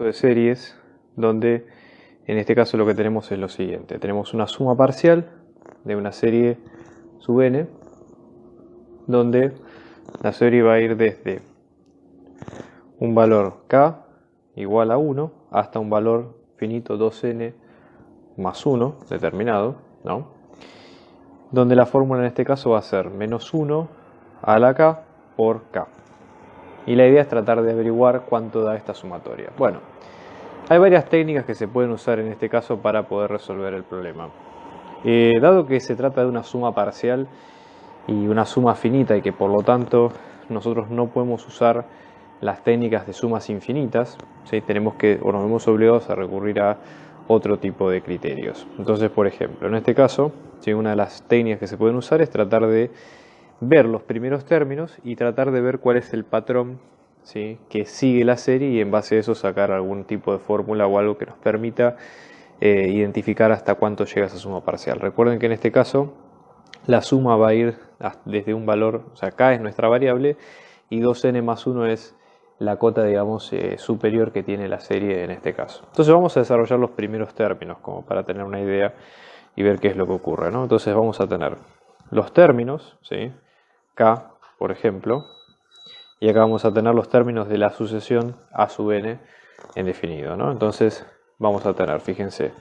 de series donde en este caso lo que tenemos es lo siguiente. Tenemos una suma parcial de una serie sub n, donde la serie va a ir desde un valor k igual a 1 hasta un valor finito 2n más 1 determinado, ¿no? Donde la fórmula en este caso va a ser menos 1 a la k por k. Y la idea es tratar de averiguar cuánto da esta sumatoria. Bueno, hay varias técnicas que se pueden usar en este caso para poder resolver el problema. Dado que se trata de una suma parcial y una suma finita y que por lo tanto nosotros no podemos usar las técnicas de sumas infinitas, ¿sí? Nos vemos obligados a recurrir a otro tipo de criterios. Entonces, por ejemplo, en este caso, ¿sí? Una de las técnicas que se pueden usar es tratar de ver los primeros términos y tratar de ver cuál es el patrón, ¿sí? Que sigue la serie y en base a eso sacar algún tipo de fórmula o algo que nos permita identificar hasta cuánto llega esa suma parcial. Recuerden que en este caso la suma va a ir desde un valor, o sea, k es nuestra variable y 2n más 1 es la cota, digamos, superior que tiene la serie en este caso. Entonces vamos a desarrollar los primeros términos como para tener una idea y ver qué es lo que ocurre, ¿no? Entonces vamos a tener los términos, ¿sí? K, por ejemplo, y acá vamos a tener los términos de la sucesión a sub n en definido, ¿no? Entonces vamos a tener, fíjense,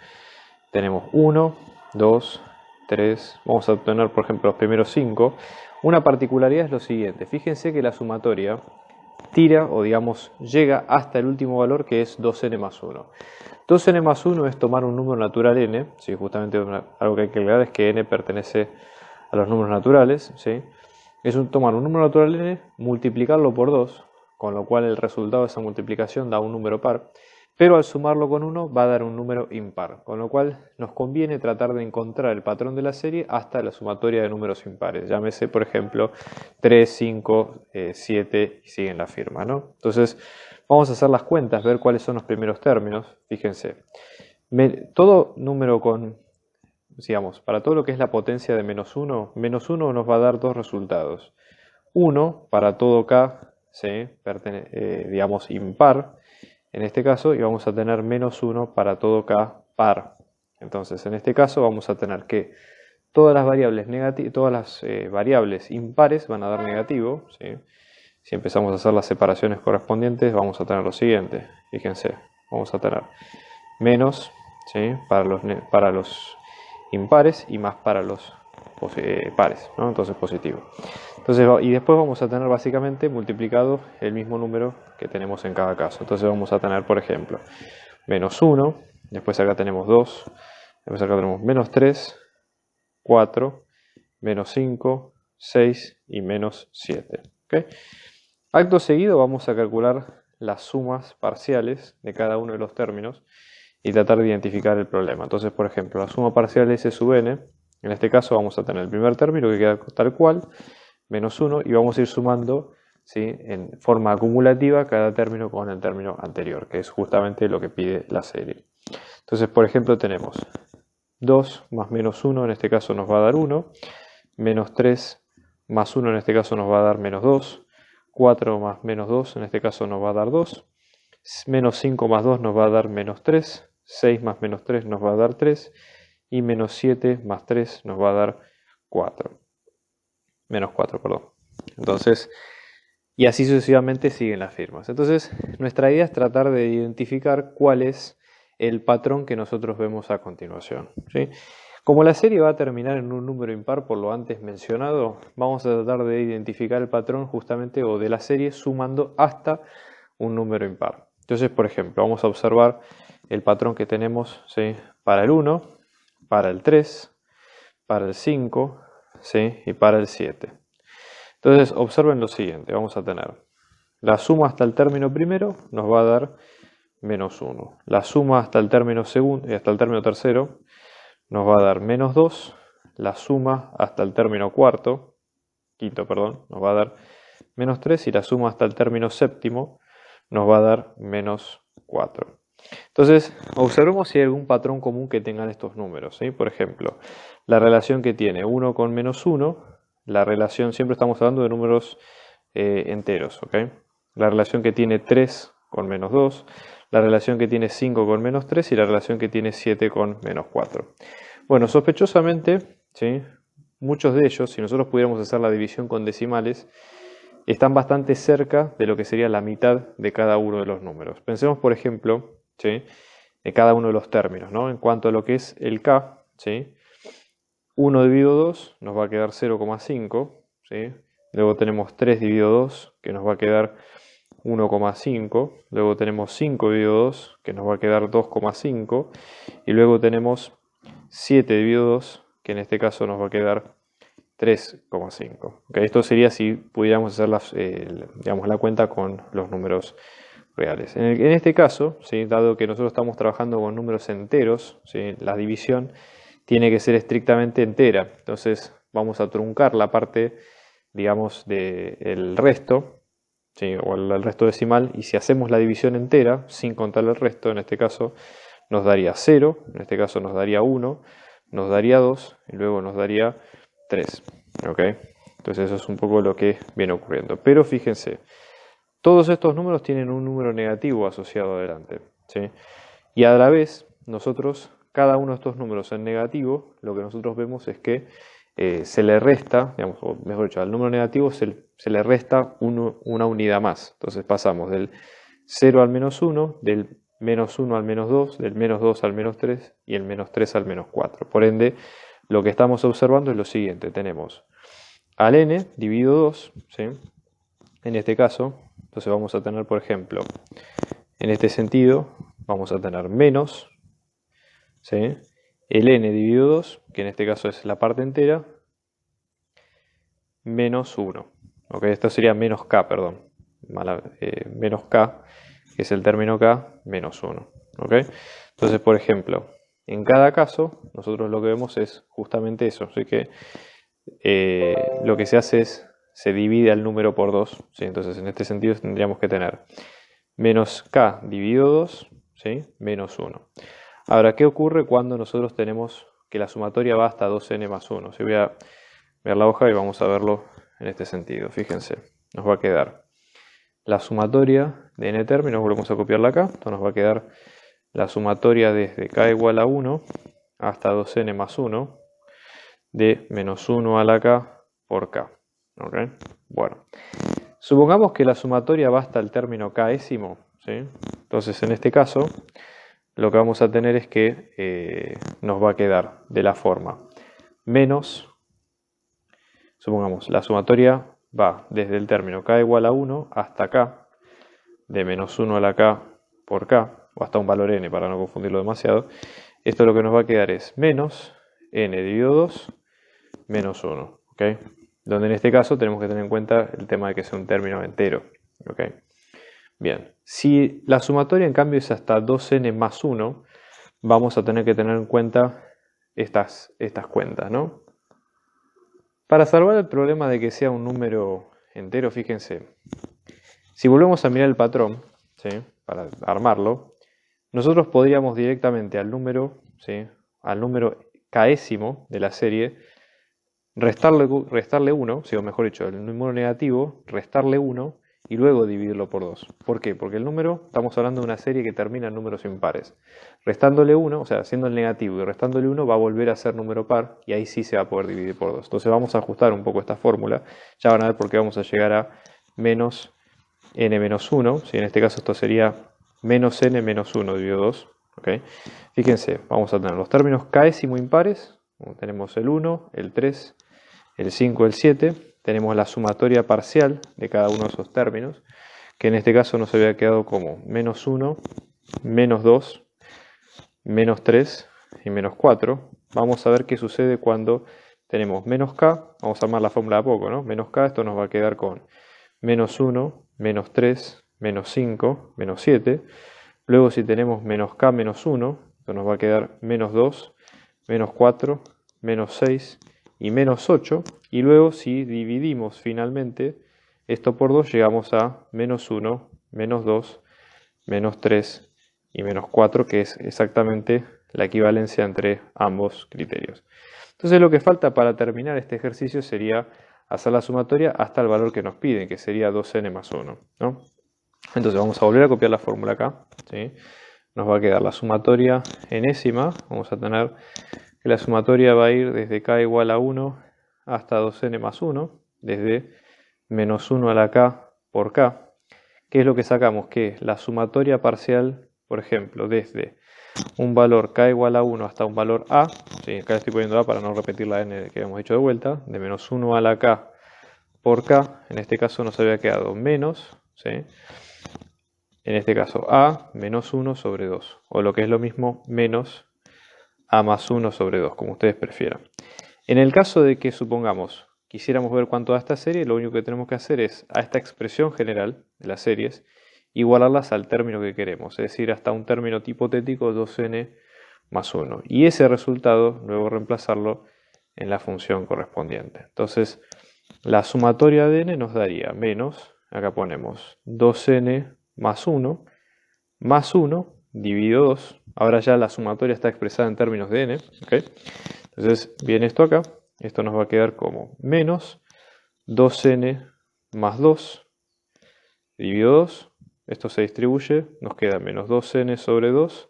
tenemos 1, 2, 3, vamos a obtener por ejemplo los primeros 5. Una particularidad es lo siguiente, fíjense que la sumatoria tira o digamos llega hasta el último valor que es 2n más 1. 2n más 1 es tomar un número natural n, ¿sí? Justamente algo que hay que aclarar es que n pertenece a los números naturales, ¿sí? Es tomar un número natural n, multiplicarlo por 2, con lo cual el resultado de esa multiplicación da un número par, pero al sumarlo con 1 va a dar un número impar, con lo cual nos conviene tratar de encontrar el patrón de la serie hasta la sumatoria de números impares. Llámese, por ejemplo, 3, 5, 7 y siguen la firma, ¿no? Entonces, vamos a hacer las cuentas, ver cuáles son los primeros términos. Fíjense, todo número con, digamos, para todo lo que es la potencia de menos 1 nos va a dar dos resultados. 1 para todo k, ¿sí? Digamos, impar, en este caso, y vamos a tener menos 1 para todo k par. Entonces, en este caso vamos a tener que todas las variables variables impares van a dar negativo, ¿sí? Si empezamos a hacer las separaciones correspondientes, vamos a tener lo siguiente. Fíjense, vamos a tener menos, ¿sí? para los impares y más para los pares, ¿no? Entonces positivo. Entonces, y después vamos a tener básicamente multiplicado el mismo número que tenemos en cada caso. Entonces vamos a tener, por ejemplo, menos 1, después acá tenemos 2, después acá tenemos menos 3, 4, menos 5, 6 y menos 7. ¿Okay? Acto seguido vamos a calcular las sumas parciales de cada uno de los términos y tratar de identificar el problema. Entonces, por ejemplo, la suma parcial S sub n, en este caso vamos a tener el primer término que queda tal cual, menos 1, y vamos a ir sumando, ¿sí? En forma acumulativa cada término con el término anterior, que es justamente lo que pide la serie. Entonces, por ejemplo, tenemos 2 más menos 1, en este caso nos va a dar 1, menos 3 más 1, en este caso nos va a dar menos 2, 4 más menos 2, en este caso nos va a dar 2, menos 5 más 2 nos va a dar menos 3, 6 más menos 3 nos va a dar 3, y menos 7 más 3 nos va a dar 4. Menos 4, perdón. Entonces, y así sucesivamente siguen las firmas. Entonces, nuestra idea es tratar de identificar cuál es el patrón que nosotros vemos a continuación, ¿sí? Como la serie va a terminar en un número impar por lo antes mencionado, vamos a tratar de identificar el patrón justamente o de la serie sumando hasta un número impar. Entonces, por ejemplo, vamos a observar el patrón que tenemos, ¿sí? Para el 1, para el 3, para el 5, ¿sí? Y para el 7. Entonces observen lo siguiente, vamos a tener la suma hasta el término primero nos va a dar menos 1. La suma hasta el término segundo y hasta el término tercero nos va a dar menos 2. La suma hasta el término quinto, nos va a dar menos 3 y la suma hasta el término séptimo nos va a dar menos 4. Entonces, observemos si hay algún patrón común que tengan estos números, ¿sí? Por ejemplo, la relación que tiene 1 con menos 1, la relación, siempre estamos hablando de números enteros, ¿ok? La relación que tiene 3 con menos 2, la relación que tiene 5 con menos 3 y la relación que tiene 7 con menos 4. Bueno, sospechosamente, ¿sí?, muchos de ellos, si nosotros pudiéramos hacer la división con decimales, están bastante cerca de lo que sería la mitad de cada uno de los números. Pensemos, por ejemplo, ¿sí?, de cada uno de los términos, ¿no? En cuanto a lo que es el K, ¿sí?, 1 dividido 2 nos va a quedar 0,5, ¿sí? Luego tenemos 3 dividido 2, que nos va a quedar 1,5. Luego tenemos 5 dividido 2, que nos va a quedar 2,5. Y luego tenemos 7 dividido 2, que en este caso nos va a quedar 3,5. ¿Okay? Esto sería si pudiéramos hacer digamos, la cuenta con los números reales. En este caso, ¿sí?, dado que nosotros estamos trabajando con números enteros, ¿sí?, la división tiene que ser estrictamente entera. Entonces vamos a truncar la parte, digamos, del resto, ¿sí?, o el resto decimal, y si hacemos la división entera, sin contar el resto, en este caso nos daría 0, en este caso nos daría 1, nos daría 2 y luego nos daría 3. ¿Ok? Entonces eso es un poco lo que viene ocurriendo. Pero fíjense, todos estos números tienen un número negativo asociado adelante, ¿sí? Y a la vez, nosotros, cada uno de estos números en negativo, lo que nosotros vemos es que se le resta, digamos, o mejor dicho, al número negativo se le resta una unidad más. Entonces pasamos del 0 al menos 1, del menos 1 al menos 2, del menos 2 al menos 3 y el menos 3 al menos 4. Por ende, lo que estamos observando es lo siguiente. Tenemos al n dividido 2, ¿sí?, en este caso. Entonces vamos a tener, por ejemplo, en este sentido, vamos a tener menos, ¿sí?, el n dividido 2, que en este caso es la parte entera, menos 1. ¿Ok? Esto sería menos k, perdón. Menos k, que es el término k, menos 1. ¿Ok? Entonces, por ejemplo, en cada caso, nosotros lo que vemos es justamente eso. Así que lo que se hace es, se divide al número por 2. ¿Sí? Entonces, en este sentido tendríamos que tener menos k dividido 2, ¿sí?, menos 1. Ahora, ¿qué ocurre cuando nosotros tenemos que la sumatoria va hasta 2n más 1? Si voy a ver la hoja y vamos a verlo en este sentido. Fíjense, nos va a quedar la sumatoria de n términos, volvemos a copiarla acá. Entonces nos va a quedar la sumatoria desde k igual a 1 hasta 2n más 1 de menos 1 a la k por k. ¿Okay? Bueno, supongamos que la sumatoria va hasta el término késimo, ¿sí? Entonces en este caso lo que vamos a tener es que nos va a quedar de la forma menos, supongamos, la sumatoria va desde el término k igual a 1 hasta k, de menos 1 a la k por k, o hasta un valor n para no confundirlo demasiado. Esto lo que nos va a quedar es menos n dividido 2 menos 1, ¿ok? Donde en este caso tenemos que tener en cuenta el tema de que sea un término entero, ¿ok? Bien, si la sumatoria en cambio es hasta 2n más 1, vamos a tener que tener en cuenta estas cuentas, ¿no? Para salvar el problema de que sea un número entero, fíjense, si volvemos a mirar el patrón, ¿sí?, para armarlo, nosotros podríamos directamente al número, ¿sí?, al número késimo de la serie, restarle 1, o mejor dicho, el número negativo, restarle 1 y luego dividirlo por 2. ¿Por qué? Porque el número, estamos hablando de una serie que termina en números impares. Restándole 1, o sea, haciendo el negativo y restándole 1, va a volver a ser número par y ahí sí se va a poder dividir por 2. Entonces vamos a ajustar un poco esta fórmula. Ya van a ver por qué vamos a llegar a menos n menos 1. ¿Sí? En este caso esto sería menos n menos 1 dividido 2. ¿Okay? Fíjense, vamos a tener los términos késimo impares. Tenemos el 1, el 3, el 5, el 7. Tenemos la sumatoria parcial de cada uno de esos términos, que en este caso nos había quedado como menos 1, menos 2, menos 3 y menos 4. Vamos a ver qué sucede cuando tenemos menos k. Vamos a armar la fórmula a poco, ¿no? Menos k, esto nos va a quedar con menos 1, menos 3, menos 5, menos 7. Luego si tenemos menos k menos 1, esto nos va a quedar menos 2, menos 4, menos 6 y menos 8. Y luego si dividimos finalmente esto por 2, llegamos a menos 1, menos 2, menos 3 y menos 4, que es exactamente la equivalencia entre ambos criterios. Entonces lo que falta para terminar este ejercicio sería hacer la sumatoria hasta el valor que nos piden, que sería 2n más 1, ¿no? Entonces vamos a volver a copiar la fórmula acá, ¿sí? Nos va a quedar la sumatoria enésima. Vamos a tener que la sumatoria va a ir desde k igual a 1 hasta 2n más 1, desde menos 1 a la k por k. ¿Qué es lo que sacamos? Que la sumatoria parcial, por ejemplo, desde un valor k igual a 1 hasta un valor a, ¿sí? Acá estoy poniendo a para no repetir la n que habíamos hecho de vuelta, de menos 1 a la k por k, en este caso nos había quedado menos, ¿sí? En este caso a menos 1 sobre 2, o lo que es lo mismo, menos a más 1 sobre 2, como ustedes prefieran. En el caso de que, supongamos, quisiéramos ver cuánto da esta serie, lo único que tenemos que hacer es, a esta expresión general de las series, igualarlas al término que queremos, es decir, hasta un término hipotético 2n más 1. Y ese resultado, luego reemplazarlo en la función correspondiente. Entonces, la sumatoria de n nos daría menos, acá ponemos 2n más 1 dividido 2. Ahora ya la sumatoria está expresada en términos de n. ¿Okay? Entonces viene esto acá. Esto nos va a quedar como menos 2n más 2 dividido 2. Esto se distribuye. Nos queda menos 2n sobre 2.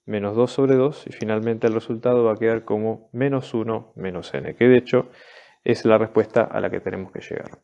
Menos 2 sobre 2. Y finalmente el resultado va a quedar como menos 1 menos n. Que de hecho es la respuesta a la que tenemos que llegar.